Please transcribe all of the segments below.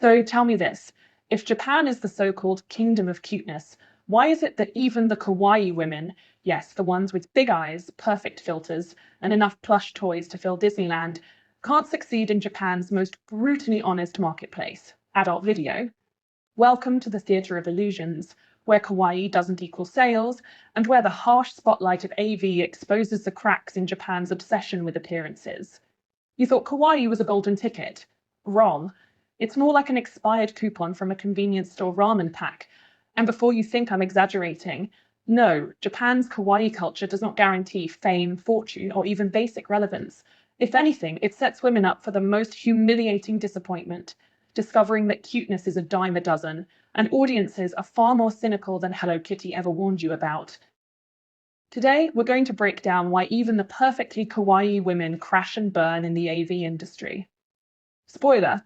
So tell me this, if Japan is the so-called kingdom of cuteness, why is it that even the kawaii women, yes, the ones with big eyes, perfect filters, and enough plush toys to fill Disneyland, can't succeed in Japan's most brutally honest marketplace, adult video? Welcome to the theatre of illusions, where kawaii doesn't equal sales, and where the harsh spotlight of AV exposes the cracks in Japan's obsession with appearances. You thought kawaii was a golden ticket? Wrong. It's more like an expired coupon from a convenience store ramen pack. And before you think I'm exaggerating, no, Japan's kawaii culture does not guarantee fame, fortune, or even basic relevance. If anything, it sets women up for the most humiliating disappointment, discovering that cuteness is a dime a dozen, and audiences are far more cynical than Hello Kitty ever warned you about. Today, we're going to break down why even the perfectly kawaii women crash and burn in the AV industry. Spoiler,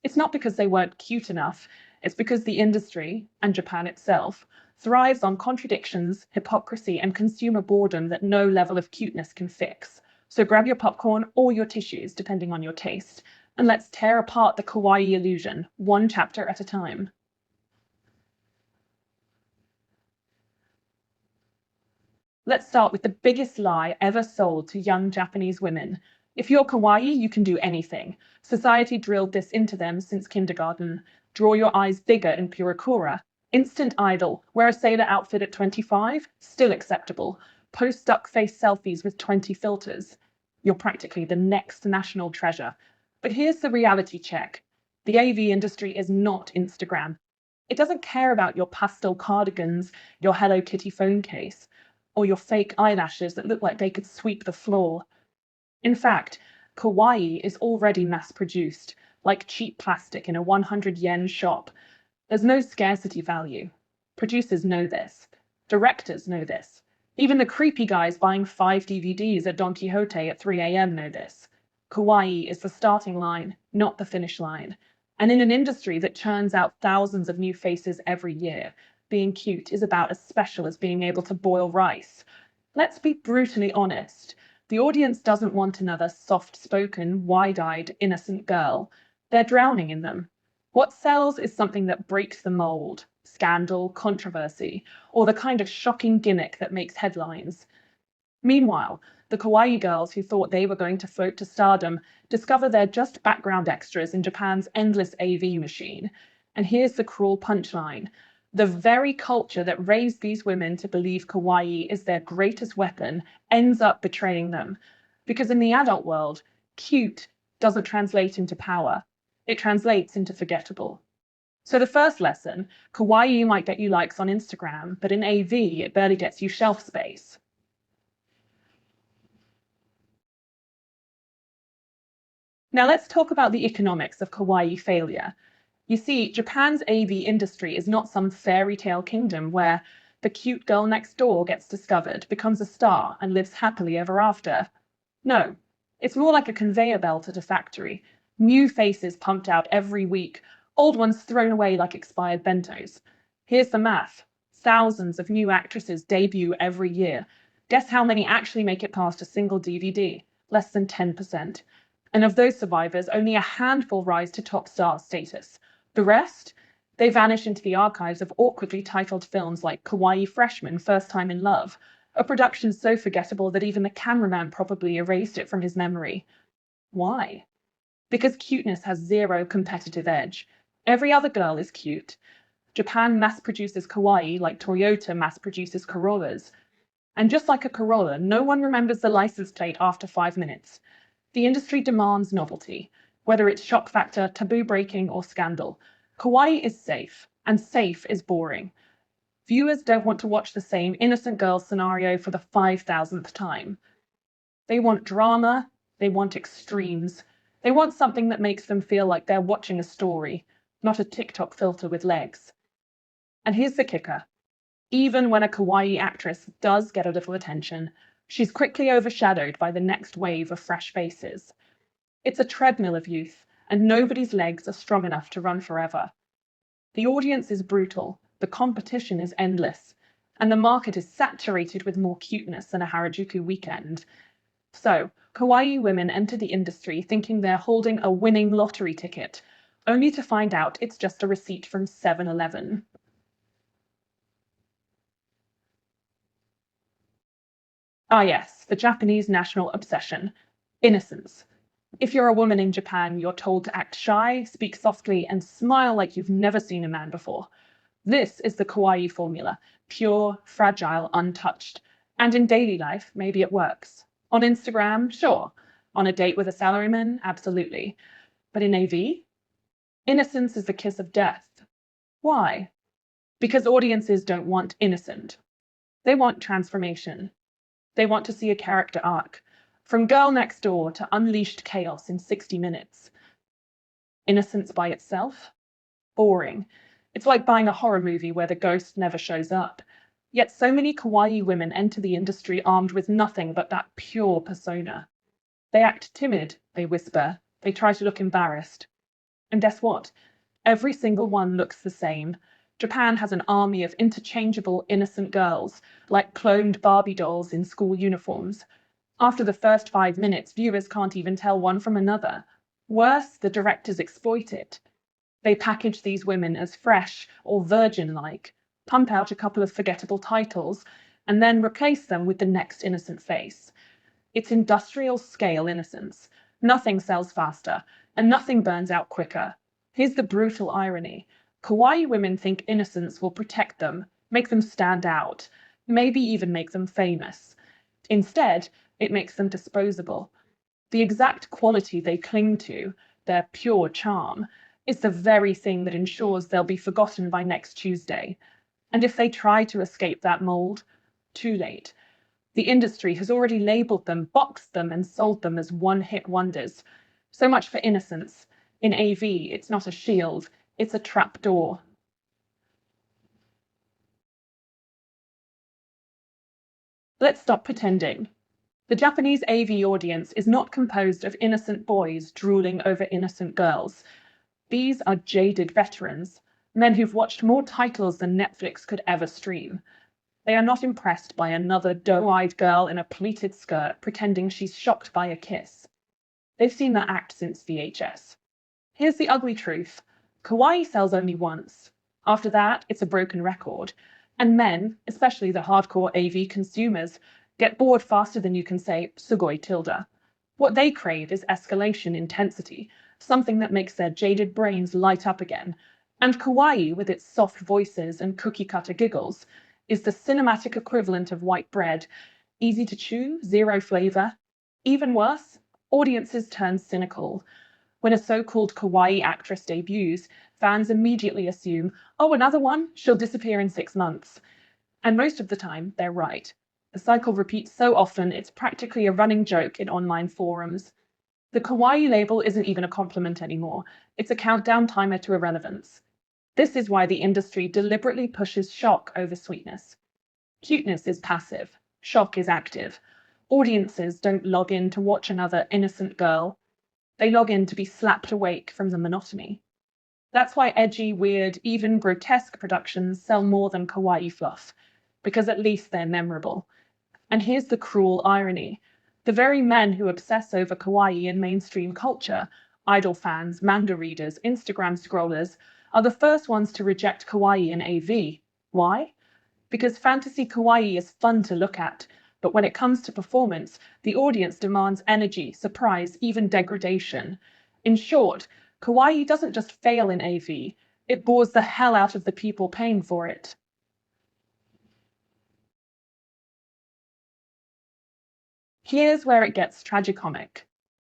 it's not because they weren't cute enough, it's because the industry, and Japan itself, thrives on contradictions, hypocrisy, and consumer boredom that no level of cuteness can fix. So grab your popcorn or your tissues, depending on your taste, and let's tear apart the kawaii illusion, one chapter at a time. Let's start with the biggest lie ever sold to young Japanese women. If you're kawaii, you can do anything. Society drilled this into them since kindergarten. Draw your eyes bigger in Purakura. Instant idol. Wear a sailor outfit at 25? Still acceptable. Post duck face selfies with 20 filters. You're practically the next national treasure. But here's the reality check. The AV industry is not Instagram. It doesn't care about your pastel cardigans, your Hello Kitty phone case, or your fake eyelashes that look like they could sweep the floor. In fact, kawaii is already mass-produced, like cheap plastic in a 100 yen shop. There's no scarcity value. Producers know this. Directors know this. Even the creepy guys buying 5 DVDs at Don Quixote at 3 a.m. know this. Kawaii is the starting line, not the finish line. And in an industry that churns out thousands of new faces every year, being cute is about as special as being able to boil rice. Let's be brutally honest. The audience doesn't want another soft-spoken, wide-eyed, innocent girl. They're drowning in them. What sells is something that breaks the mold, scandal, controversy, or the kind of shocking gimmick that makes headlines. Meanwhile, the kawaii girls who thought they were going to float to stardom discover they're just background extras in Japan's endless AV machine. And here's the cruel punchline. The very culture that raised these women to believe kawaii is their greatest weapon ends up betraying them. Because in the adult world, cute doesn't translate into power. It translates into forgettable. So the first lesson, kawaii might get you likes on Instagram, but in AV, it barely gets you shelf space. Now let's talk about the economics of kawaii failure. You see, Japan's AV industry is not some fairy tale kingdom where the cute girl next door gets discovered, becomes a star, and lives happily ever after. No, it's more like a conveyor belt at a factory. New faces pumped out every week, old ones thrown away like expired bentos. Here's the math. Thousands of new actresses debut every year. Guess how many actually make it past a single DVD? Less than 10%. And of those survivors, only a handful rise to top star status. The rest? They vanish into the archives of awkwardly titled films like Kawaii Freshman, First Time in Love, a production so forgettable that even the cameraman probably erased it from his memory. Why? Because cuteness has zero competitive edge. Every other girl is cute. Japan mass-produces kawaii like Toyota mass-produces Corollas. And just like a Corolla, no one remembers the license plate after 5 minutes. The industry demands novelty, whether it's shock factor, taboo breaking, or scandal. Kawaii is safe, and safe is boring. Viewers don't want to watch the same innocent girl scenario for the 5,000th time. They want drama, they want extremes. They want something that makes them feel like they're watching a story, not a TikTok filter with legs. And here's the kicker. Even when a kawaii actress does get a little attention, she's quickly overshadowed by the next wave of fresh faces. It's a treadmill of youth, and nobody's legs are strong enough to run forever. The audience is brutal, the competition is endless, and the market is saturated with more cuteness than a Harajuku weekend. So, kawaii women enter the industry thinking they're holding a winning lottery ticket, only to find out it's just a receipt from 7-Eleven. Ah, yes, the Japanese national obsession innocence. If you're a woman in Japan, you're told to act shy, speak softly, and smile like you've never seen a man before. This is the kawaii formula pure, fragile, untouched. And in daily life, maybe it works. On Instagram, sure. On a date with a salaryman, absolutely. But in AV, innocence is the kiss of death. Why? Because audiences don't want innocent. They want transformation. They want to see a character arc. From Girl Next Door to unleashed chaos in 60 minutes. Innocence by itself? Boring. It's like buying a horror movie where the ghost never shows up. Yet so many kawaii women enter the industry armed with nothing but that pure persona. They act timid, they whisper, they try to look embarrassed. And guess what? Every single one looks the same. Japan has an army of interchangeable innocent girls, like cloned Barbie dolls in school uniforms. After the first 5 minutes, viewers can't even tell one from another. Worse, the directors exploit it. They package these women as fresh or virgin-like, pump out a couple of forgettable titles, and then replace them with the next innocent face. It's industrial scale innocence. Nothing sells faster, and nothing burns out quicker. Here's the brutal irony. Kawaii women think innocence will protect them, make them stand out, maybe even make them famous. Instead, it makes them disposable. The exact quality they cling to, their pure charm, is the very thing that ensures they'll be forgotten by next Tuesday. And if they try to escape that mold, too late. The industry has already labeled them, boxed them, and sold them as one-hit wonders. So much for innocence. In AV, it's not a shield, it's a trapdoor. Let's stop pretending. The Japanese AV audience is not composed of innocent boys drooling over innocent girls. These are jaded veterans, men who've watched more titles than Netflix could ever stream. They are not impressed by another doe-eyed girl in a pleated skirt pretending she's shocked by a kiss. They've seen that act since VHS. Here's the ugly truth. Kawaii sells only once. After that, it's a broken record. And men, especially the hardcore AV consumers, get bored faster than you can say sugoi tilde. What they crave is escalation intensity, something that makes their jaded brains light up again. And kawaii, with its soft voices and cookie-cutter giggles, is the cinematic equivalent of white bread. Easy to chew, zero flavor. Even worse, audiences turn cynical. When a so-called kawaii actress debuts, fans immediately assume, oh, another one? She'll disappear in 6 months. And most of the time, they're right. The cycle repeats so often, it's practically a running joke in online forums. The kawaii label isn't even a compliment anymore. It's a countdown timer to irrelevance. This is why the industry deliberately pushes shock over sweetness. Cuteness is passive. Shock is active. Audiences don't log in to watch another innocent girl. They log in to be slapped awake from the monotony. That's why edgy, weird, even grotesque productions sell more than kawaii fluff, because at least they're memorable. And here's the cruel irony. The very men who obsess over kawaii in mainstream culture, idol fans, manga readers, Instagram scrollers, are the first ones to reject kawaii in AV. Why? Because fantasy kawaii is fun to look at, but when it comes to performance, the audience demands energy, surprise, even degradation. In short, kawaii doesn't just fail in AV, it bores the hell out of the people paying for it. Here's where it gets tragicomic.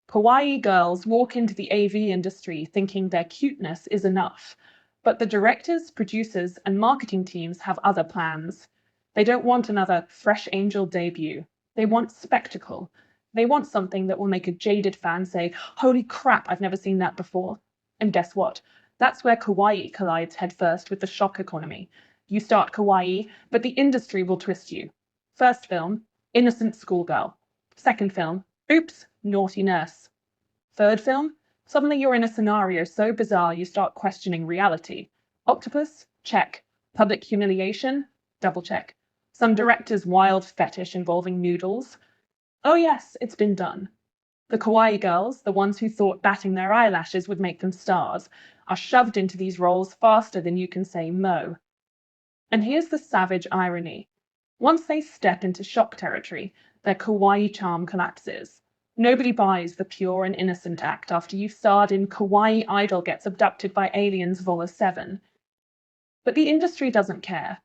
Kawaii girls walk into the AV industry thinking their cuteness is enough, but the directors, producers, and marketing teams have other plans. They don't want another Fresh Angel debut. They want spectacle. They want something that will make a jaded fan say, holy crap, I've never seen that before. And guess what? That's where kawaii collides headfirst with the shock economy. You start kawaii, but the industry will twist you. First film, innocent schoolgirl. Second film, oops, naughty nurse. Third film, suddenly you're in a scenario so bizarre you start questioning reality. Octopus? Check. Public humiliation? Double check. Some director's wild fetish involving noodles? Oh yes, it's been done. The kawaii girls, the ones who thought batting their eyelashes would make them stars, are shoved into these roles faster than you can say mo. And here's the savage irony. Once they step into shock territory, their kawaii charm collapses. Nobody buys the pure and innocent act after you've starred in Kawaii Idol Gets Abducted by Aliens Vol. 7. But the industry doesn't care.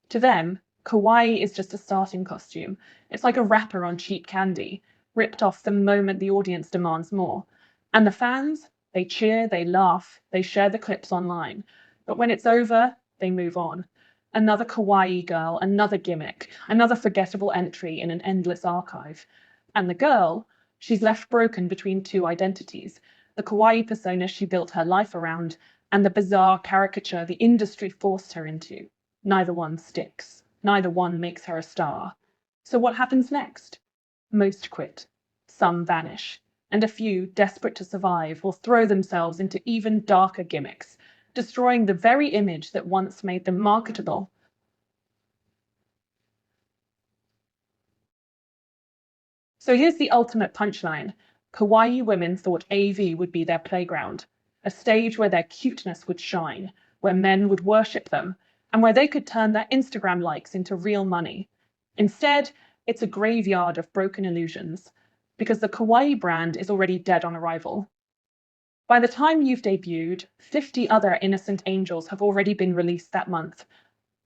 To them, kawaii is just a starting costume. It's like a wrapper on cheap candy, ripped off the moment the audience demands more. And the fans, they cheer, they laugh, they share the clips online. But when it's over, they move on. Another kawaii girl, another gimmick, another forgettable entry in an endless archive. And the girl, she's left broken between two identities. The kawaii persona she built her life around, and the bizarre caricature the industry forced her into. Neither one sticks. Neither one makes her a star. So what happens next? Most quit. Some vanish. And a few, desperate to survive, will throw themselves into even darker gimmicks, destroying the very image that once made them marketable. So here's the ultimate punchline. Kawaii women thought AV would be their playground, a stage where their cuteness would shine, where men would worship them, and where they could turn their Instagram likes into real money. Instead, it's a graveyard of broken illusions, because the kawaii brand is already dead on arrival. By the time you've debuted, 50 other innocent angels have already been released that month.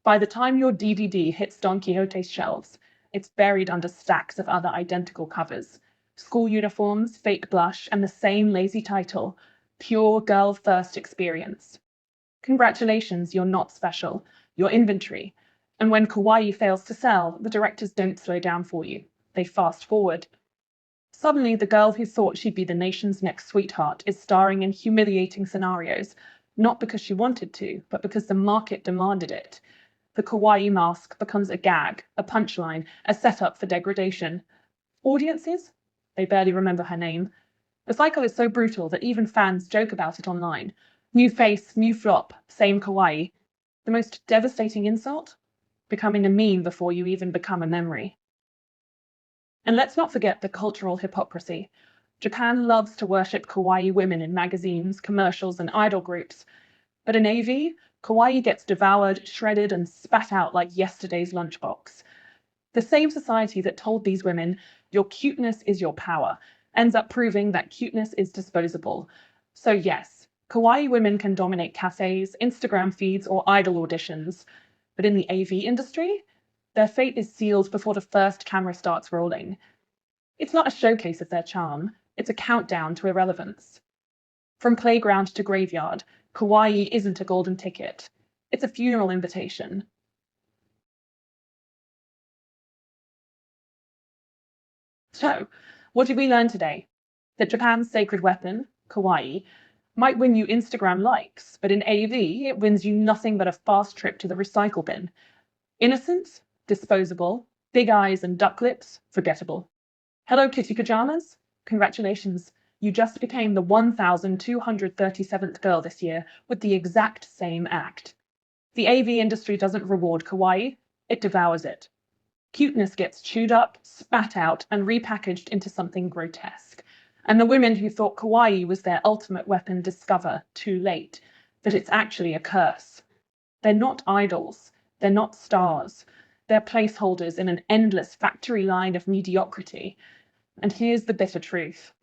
By the time your DVD hits Don Quixote's shelves, it's buried under stacks of other identical covers. School uniforms, fake blush, and the same lazy title, Pure Girl First Experience. Congratulations, you're not special. You're inventory. And when kawaii fails to sell, the directors don't slow down for you. They fast forward. Suddenly, the girl who thought she'd be the nation's next sweetheart is starring in humiliating scenarios, not because she wanted to, but because the market demanded it. The kawaii mask becomes a gag, a punchline, a setup for degradation. Audiences? They barely remember her name. The cycle is so brutal that even fans joke about it online. New face, new flop, same kawaii. The most devastating insult? Becoming a meme before you even become a memory. And let's not forget the cultural hypocrisy. Japan loves to worship kawaii women in magazines, commercials, and idol groups. But in AV, kawaii gets devoured, shredded, and spat out like yesterday's lunchbox. The same society that told these women, your cuteness is your power, ends up proving that cuteness is disposable. So yes, kawaii women can dominate cafes, Instagram feeds, or idol auditions. But in the AV industry, their fate is sealed before the first camera starts rolling. It's not a showcase of their charm, it's a countdown to irrelevance. From playground to graveyard, kawaii isn't a golden ticket. It's a funeral invitation. So, what did we learn today? That Japan's sacred weapon, kawaii, might win you Instagram likes, but in AV, it wins you nothing but a fast trip to the recycle bin. Innocence? Disposable. Big eyes and duck lips? Forgettable. Hello Kitty Pajamas? Congratulations. You just became the 1,237th girl this year with the exact same act. The AV industry doesn't reward kawaii, it devours it. Cuteness gets chewed up, spat out, and repackaged into something grotesque. And the women who thought kawaii was their ultimate weapon discover, too late, that it's actually a curse. They're not idols. They're not stars. They're placeholders in an endless factory line of mediocrity. And here's the bitter truth.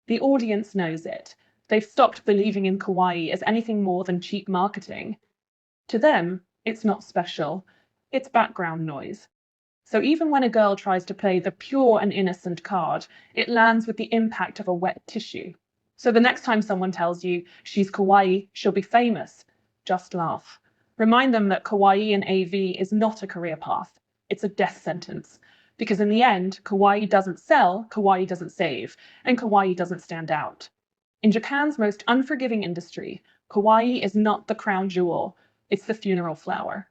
The audience knows it. They've stopped believing in kawaii as anything more than cheap marketing. To them, it's not special. It's background noise. So even when a girl tries to play the pure and innocent card, it lands with the impact of a wet tissue. So the next time someone tells you she's kawaii, she'll be famous, just laugh. Remind them that kawaii in AV is not a career path. It's a death sentence. Because in the end, kawaii doesn't sell, kawaii doesn't save, and kawaii doesn't stand out. In Japan's most unforgiving industry, kawaii is not the crown jewel, it's the funeral flower.